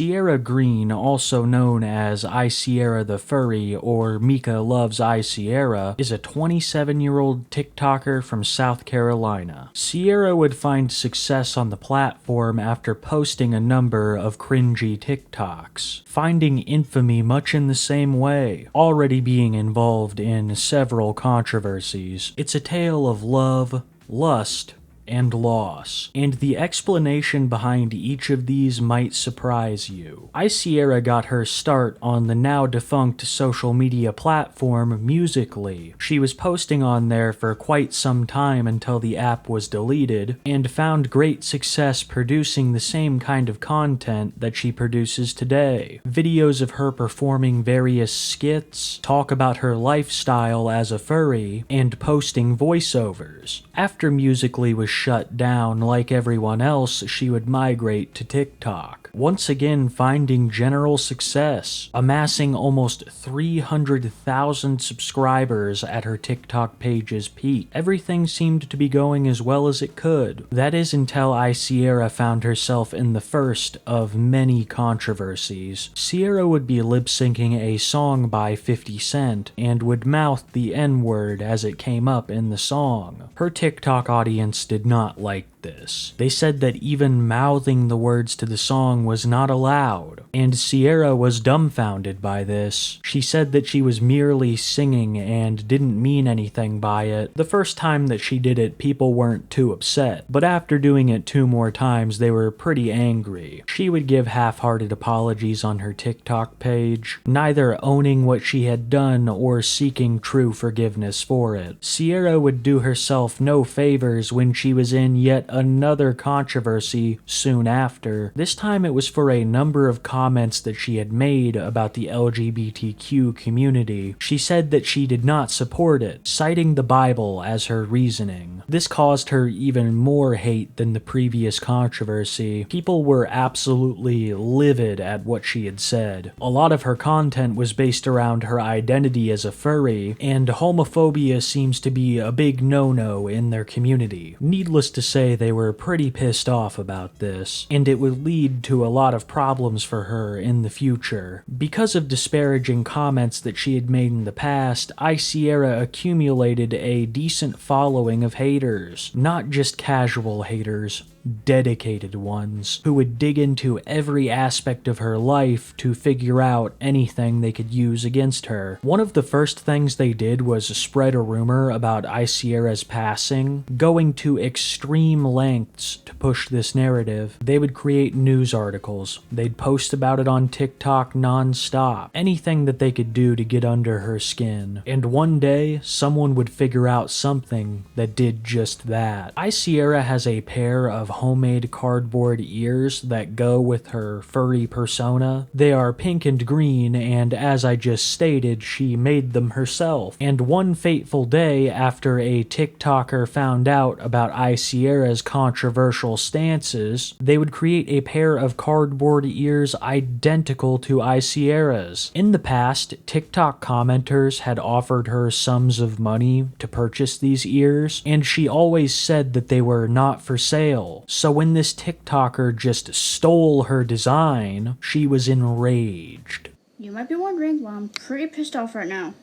Cierra Green, also known as Cierra the Furry or Mika Loves Cierra, is a 27-year-old TikToker from South Carolina. Cierra would find success on the platform after posting a number of cringy TikToks, finding infamy much in the same way, already being involved in several controversies. It's a tale of love, lust, and loss, and the explanation behind each of these might surprise you. Cierra got her start on the now defunct social media platform Musical.ly. She was posting on there for quite some time until the app was deleted, and found great success producing the same kind of content that she produces today. Videos of her performing various skits, talk about her lifestyle as a furry, and posting voiceovers. After Musical.ly was shut down, like everyone else, she would migrate to TikTok, once again finding general success, amassing almost 300,000 subscribers at her TikTok page's peak. Everything seemed to be going as well as it could. That is until Cierra found herself in the first of many controversies. Cierra would be lip-syncing a song by 50 Cent and would mouth the N-word as it came up in the song. Her TikTok audience did not like this. They said that even mouthing the words to the song was not allowed, and Cierra was dumbfounded by this. She said that she was merely singing and didn't mean anything by it. The first time that she did it, people weren't too upset, but after doing it 2 more times, they were pretty angry. She would give half-hearted apologies on her TikTok page, neither owning what she had done or seeking true forgiveness for it. Cierra would do herself no favors when she was in yet another controversy soon after. This time it was for a number of comments that she had made about the LGBTQ community. She said that she did not support it, citing the Bible as her reasoning. This caused her even more hate than the previous controversy. People were absolutely livid at what she had said. A lot of her content was based around her identity as a furry, and homophobia seems to be a big no-no in their community. Needless to say, they were pretty pissed off about this, and it would lead to a lot of problems for her in the future. Because of disparaging comments that she had made in the past, Cierra accumulated a decent following of haters. Not just casual haters, dedicated ones, who would dig into every aspect of her life to figure out anything they could use against her. One of the first things they did was spread a rumor about Cierra's passing, going to extreme lengths to push this narrative. They would create news articles, they'd post about it on TikTok non-stop, anything that they could do to get under her skin. And one day, someone would figure out something that did just that. Cierra has a pair of homemade cardboard ears that go with her furry persona. They are pink and green, and as I just stated, she made them herself. And one fateful day, after a TikToker found out about Cierra's controversial stances, they would create a pair of cardboard ears identical to Cierra's. In the past, TikTok commenters had offered her sums of money to purchase these ears, and she always said that they were not for sale. So when this TikToker just stole her design, she was enraged. You might be wondering why I'm pretty pissed off right now.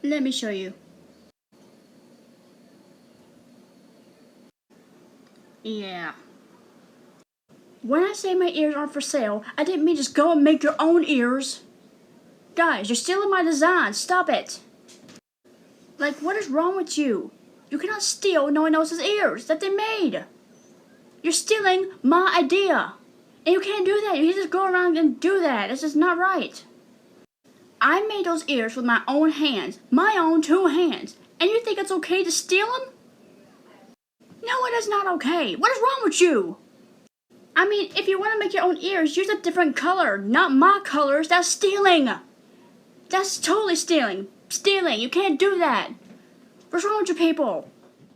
Let me show you. Yeah. When I say my ears aren't for sale, I didn't mean just go and make your own ears. Guys, you're stealing my design. Stop it. Like, what is wrong with you? You cannot steal no one else's ears that they made. You're stealing my idea. And you can't do that. You can't just go around and do that. This is not right. I made those ears with my own hands. My own 2 hands. And you think it's okay to steal them? No, it is not okay. What is wrong with you? I mean, if you want to make your own ears, use a different color. Not my colors. That's stealing. That's totally stealing. Stealing. You can't do that. What's wrong with you people?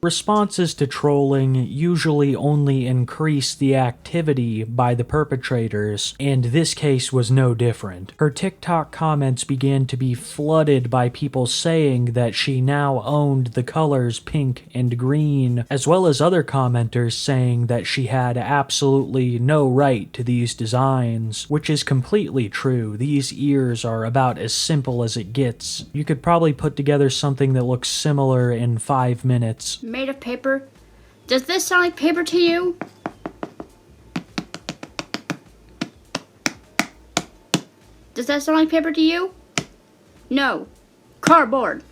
Responses to trolling usually only increase the activity by the perpetrators, and this case was no different. Her TikTok comments began to be flooded by people saying that she now owned the colors pink and green, as well as other commenters saying that she had absolutely no right to these designs, which is completely true. These ears are about as simple as it gets. You could probably put together something that looks similar in 5 minutes. Made of paper. Does this sound like paper to you? Does that sound like paper to you? No. Cardboard.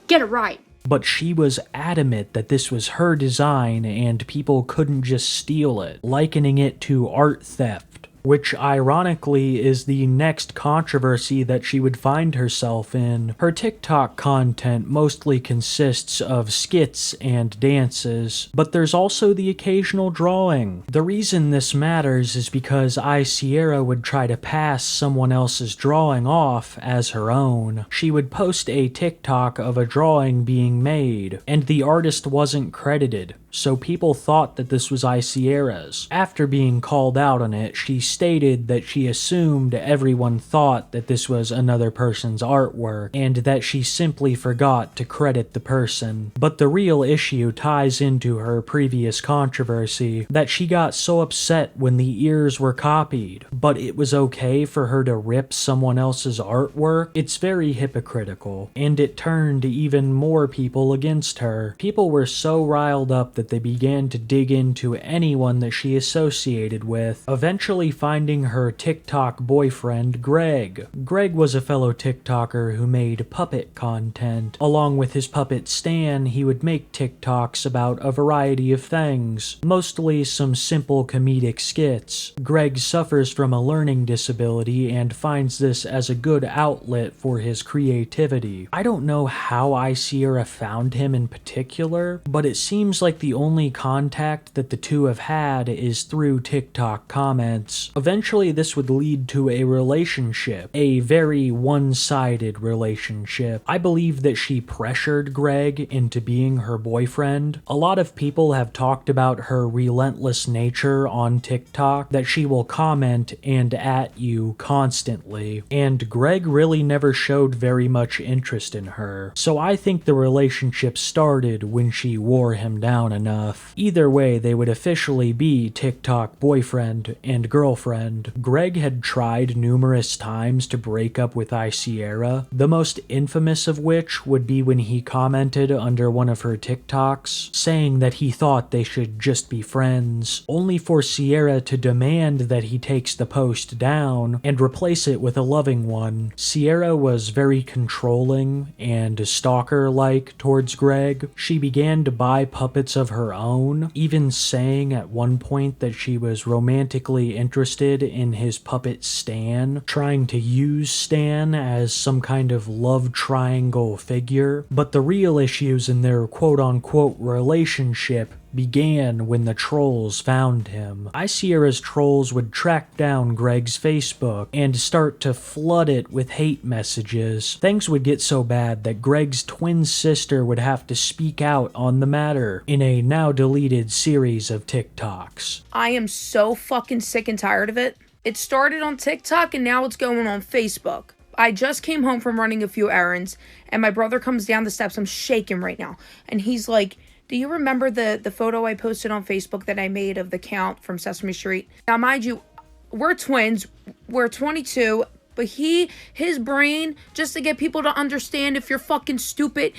Get it right. But she was adamant that this was her design and people couldn't just steal it, likening it to art theft, which ironically is the next controversy that she would find herself in. Her TikTok content mostly consists of skits and dances, but there's also the occasional drawing. The reason this matters is because Cierra would try to pass someone else's drawing off as her own. She would post a TikTok of a drawing being made, and the artist wasn't credited, so people thought that this was Cierra's. After being called out on it, she stated that she assumed everyone thought that this was another person's artwork, and that she simply forgot to credit the person. But the real issue ties into her previous controversy, that she got so upset when the ears were copied, but it was okay for her to rip someone else's artwork. It's very hypocritical, and it turned even more people against her. People were so riled up that they began to dig into anyone that she associated with, eventually finding her TikTok boyfriend, Greg. Greg was a fellow TikToker who made puppet content. Along with his puppet Stan, he would make TikToks about a variety of things, mostly some simple comedic skits. Greg suffers from a learning disability and finds this as a good outlet for his creativity. I don't know how Cierra found him in particular, but it seems like the only contact that the two have had is through TikTok comments. Eventually this would lead to a relationship, a very one-sided relationship. I believe that she pressured Greg into being her boyfriend. A lot of people have talked about her relentless nature on TikTok, that she will comment and at you constantly, and Greg really never showed very much interest in her. So I think the relationship started when she wore him down enough. Either way, they would officially be TikTok boyfriend and girlfriend. Greg had tried numerous times to break up with Cierra, the most infamous of which would be when he commented under one of her TikToks, saying that he thought they should just be friends, only for Cierra to demand that he takes the post down and replace it with a loving one. Cierra was very controlling and stalker-like towards Greg. She began to buy puppets of her own, even saying at one point that she was romantically interested in his puppet Stan, trying to use Stan as some kind of love triangle figure. But the real issues in their quote-unquote relationship began when the trolls found him. Cierra's trolls would track down Greg's Facebook and start to flood it with hate messages. Things would get so bad that Greg's twin sister would have to speak out on the matter in a now deleted series of TikToks. I am so fucking sick and tired of it. It started on TikTok and now it's going on Facebook. I just came home from running a few errands and my brother comes down the steps. I'm shaking right now. And he's like, do you remember the photo I posted on Facebook that I made of the Count from Sesame Street? Now, mind you, we're twins. We're 22. But his brain, just to get people to understand if you're fucking stupid,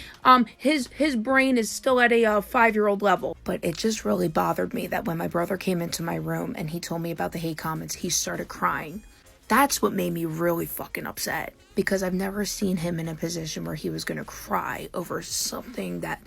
his brain is still at a 5-year-old level. But it just really bothered me that when my brother came into my room and he told me about the hate comments, he started crying. That's what made me really fucking upset. Because I've never seen him in a position where he was going to cry over something that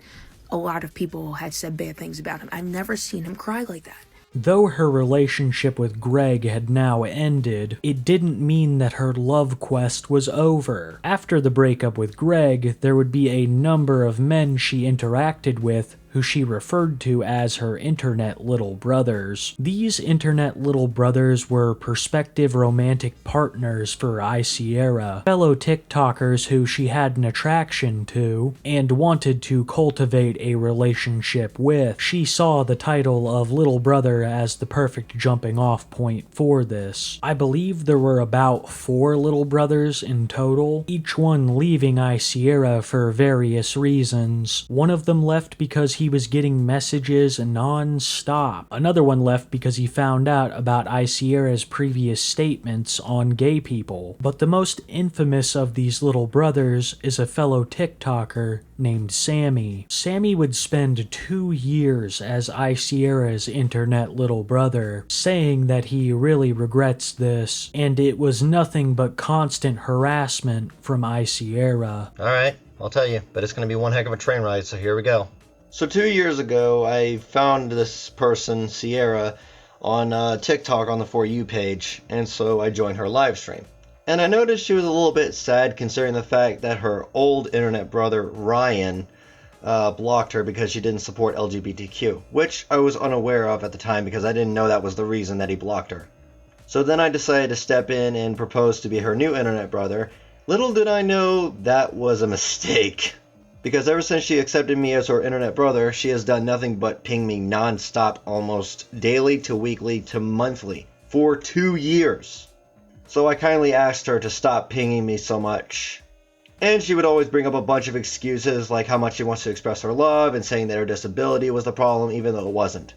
a lot of people had said bad things about him. I've never seen him cry like that. Though her relationship with Greg had now ended, it didn't mean that her love quest was over. After the breakup with Greg, there would be a number of men she interacted with who she referred to as her internet little brothers. These internet little brothers were prospective romantic partners for Cierra, fellow TikTokers who she had an attraction to and wanted to cultivate a relationship with. She saw the title of little brother as the perfect jumping off point for this. I believe there were about 4 little brothers in total, each one leaving Cierra for various reasons. One of them left because he was getting messages non-stop. Another one left because he found out about Cierra's previous statements on gay people. But the most infamous of these little brothers is a fellow TikToker named Sammy. Sammy would spend 2 years as Cierra's internet little brother, saying that he really regrets this, and it was nothing but constant harassment from Cierra. Alright, I'll tell you, but it's going to be one heck of a train ride, so here we go. So 2 years ago, I found this person, Cierra, on TikTok on the For You page, and so I joined her live stream. And I noticed she was a little bit sad considering the fact that her old internet brother, Ryan, blocked her because she didn't support LGBTQ, which I was unaware of at the time because I didn't know that was the reason that he blocked her. So then I decided to step in and propose to be her new internet brother. Little did I know that was a mistake, because ever since she accepted me as her internet brother, she has done nothing but ping me non-stop, almost daily to weekly to monthly, for 2 years. So I kindly asked her to stop pinging me so much. And she would always bring up a bunch of excuses like how much she wants to express her love and saying that her disability was the problem even though it wasn't.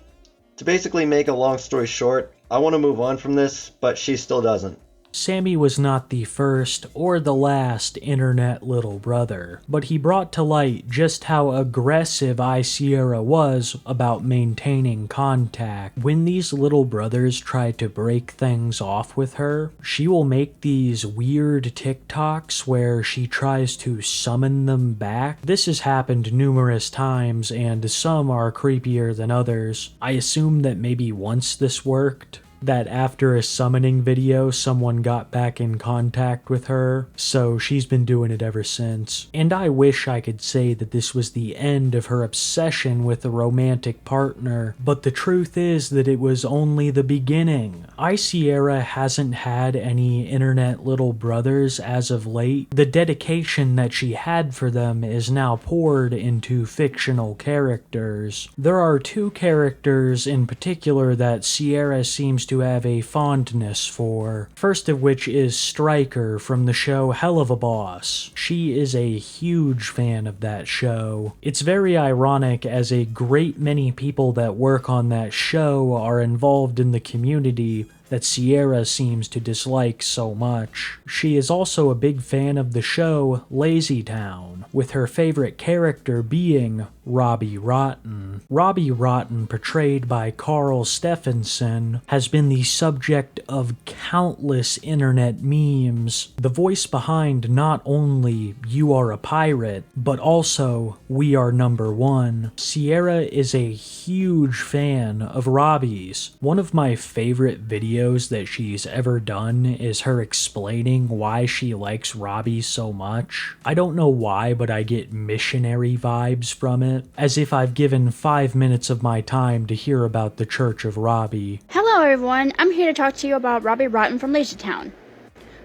To basically make a long story short, I want to move on from this, but she still doesn't. Sammy was not the first or the last internet little brother, but he brought to light just how aggressive Cierra was about maintaining contact. When these little brothers try to break things off with her, she will make these weird TikToks where she tries to summon them back. This has happened numerous times, and some are creepier than others. I assume that maybe once this worked, that after a summoning video, someone got back in contact with her, so she's been doing it ever since. And I wish I could say that this was the end of her obsession with a romantic partner, but the truth is that it was only the beginning. Cierra hasn't had any internet little brothers as of late. The dedication that she had for them is now poured into fictional characters. There are 2 characters in particular that Cierra seems to have a fondness for. First of which is Stryker from the show Hell of a Boss. She is a huge fan of that show. It's very ironic as a great many people that work on that show are involved in the community that Cierra seems to dislike so much. She is also a big fan of the show Lazy Town, with her favorite character being Robbie Rotten. Robbie Rotten, portrayed by Carl Stephenson, has been the subject of countless internet memes. The voice behind not only "You Are a Pirate," but also "We Are Number One." Cierra is a huge fan of Robbie's. One of my favorite videos that she's ever done is her explaining why she likes Robbie so much. I don't know why, but I get missionary vibes from it, as if I've given 5 minutes of my time to hear about the Church of Robbie. Hello everyone, I'm here to talk to you about Robbie Rotten from Lazy Town.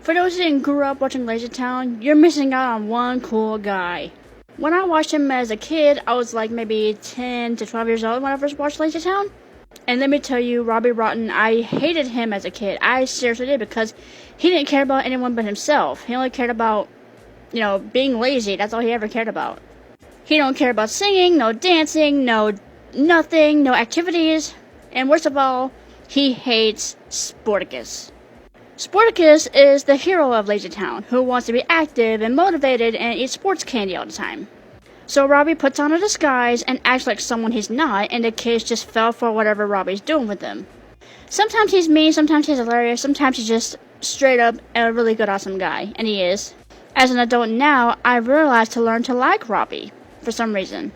For those who didn't grow up watching Lazy Town, you're missing out on one cool guy. When I watched him as a kid, I was like maybe 10 to 12 years old when I first watched Lazy Town. And let me tell you, Robbie Rotten, I hated him as a kid. I seriously did, because he didn't care about anyone but himself. He only cared about, being lazy. That's all he ever cared about. He don't care about singing, no dancing, no nothing, no activities. And worst of all, he hates Sporticus. Sporticus is the hero of Lazy Town, who wants to be active and motivated and eat sports candy all the time. So Robbie puts on a disguise and acts like someone he's not, and the kids just fell for whatever Robbie's doing with them. Sometimes he's mean, sometimes he's hilarious, sometimes he's just straight up a really good awesome guy, and he is. As an adult now, I realized to learn to like Robbie, for some reason.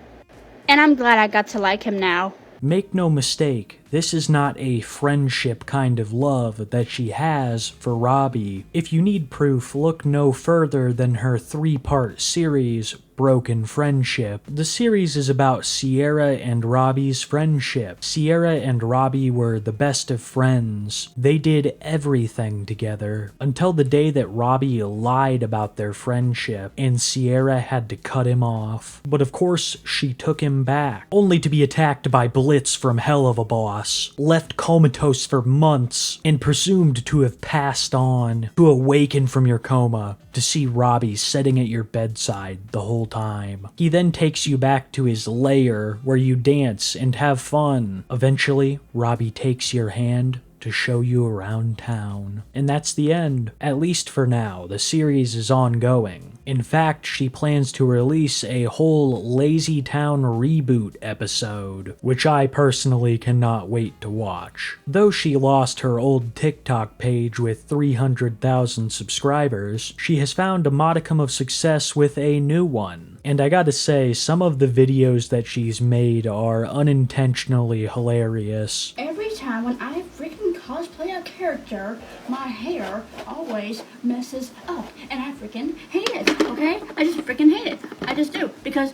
And I'm glad I got to like him now. Make no mistake, this is not a friendship kind of love that she has for Robbie. If you need proof, look no further than her 3-part series, Broken Friendship. The series is about Cierra and Robbie's friendship. Cierra and Robbie were the best of friends. They did everything together until the day that Robbie lied about their friendship and Cierra had to cut him off. But of course, she took him back, only to be attacked by Blitz from Hell of a Boss, left comatose for months, and presumed to have passed on, to awaken from your coma, to see Robbie sitting at your bedside the whole time. He then takes you back to his lair where you dance and have fun. Eventually, Robbie takes your hand to show you around town. And that's the end. At least for now. The series is ongoing. In fact, she plans to release a whole Lazy Town reboot episode, which I personally cannot wait to watch. Though she lost her old TikTok page with 300,000 subscribers, she has found a modicum of success with a new one. And I gotta say, some of the videos that she's made are unintentionally hilarious. Every time when I freaking cosplay a character, my hair always messes up. And I freaking hate it, okay? I just freaking hate it. I just do. Because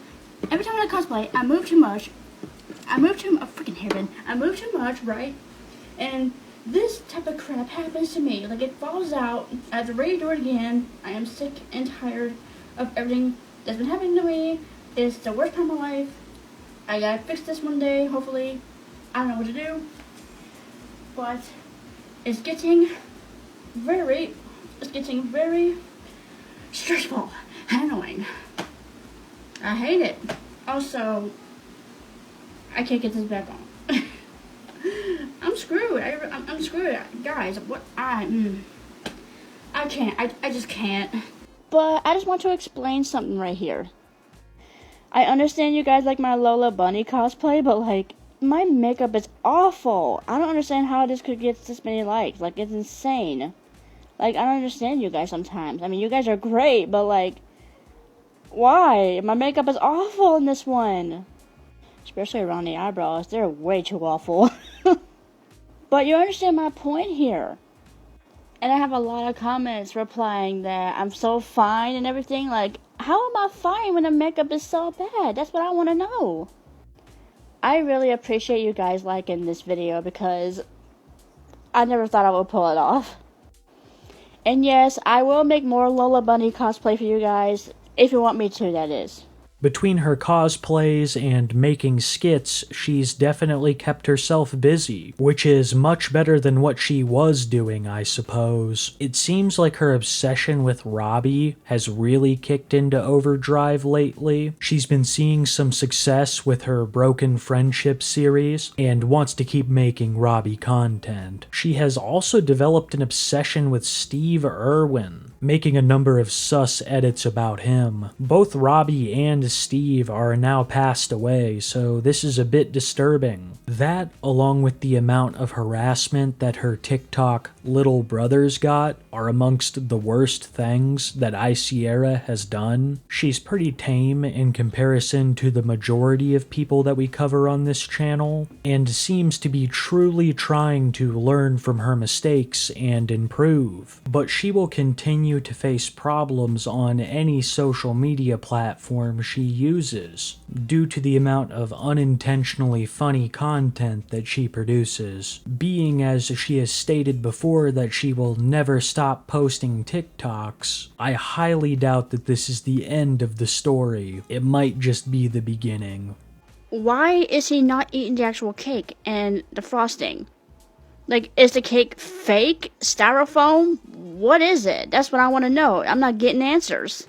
every time I cosplay, I move too much. I freaking hairband. I move too much, right? And this type of crap happens to me. Like, it falls out. I have to redo it again. I am sick and tired of everything that's been happening to me. It's the worst time of my life. I gotta fix this one day, hopefully. I don't know what to do. But it's getting very stressful and annoying. I hate it. Also, I can't get this back on. I'm screwed. I'm screwed, guys. What I can't. I just can't. But I just want to explain something right here. I understand you guys like my Lola Bunny cosplay, but like, my makeup is awful. I don't understand how this could get this many likes. Like, it's insane. Like, I don't understand you guys sometimes. I mean, you guys are great, but like, why? My makeup is awful in this one. Especially around the eyebrows. They're way too awful. But you understand my point here. And I have a lot of comments replying that I'm so fine and everything. Like, how am I fine when the makeup is so bad? That's what I want to know. I really appreciate you guys liking this video because I never thought I would pull it off. And yes, I will make more Lola Bunny cosplay for you guys, if you want me to, that is. Between her cosplays and making skits, she's definitely kept herself busy, which is much better than what she was doing, I suppose. It seems like her obsession with Robbie has really kicked into overdrive lately. She's been seeing some success with her Broken Friendship series, and wants to keep making Robbie content. She has also developed an obsession with Steve Irwin, making a number of sus edits about him. Both Robbie and Steve are now passed away, so this is a bit disturbing. That, along with the amount of harassment that her TikTok little brothers got, are amongst the worst things that Cierra has done. She's pretty tame in comparison to the majority of people that we cover on this channel, and seems to be truly trying to learn from her mistakes and improve. But she will continue to face problems on any social media platform she uses, due to the amount of unintentionally funny content that she produces. Being as she has stated before that she will never stop posting TikToks, I highly doubt that this is the end of the story. It might just be the beginning. Why is he not eating the actual cake and the frosting? Like, is the cake fake? Styrofoam? What is it? That's what I want to know. I'm not getting answers.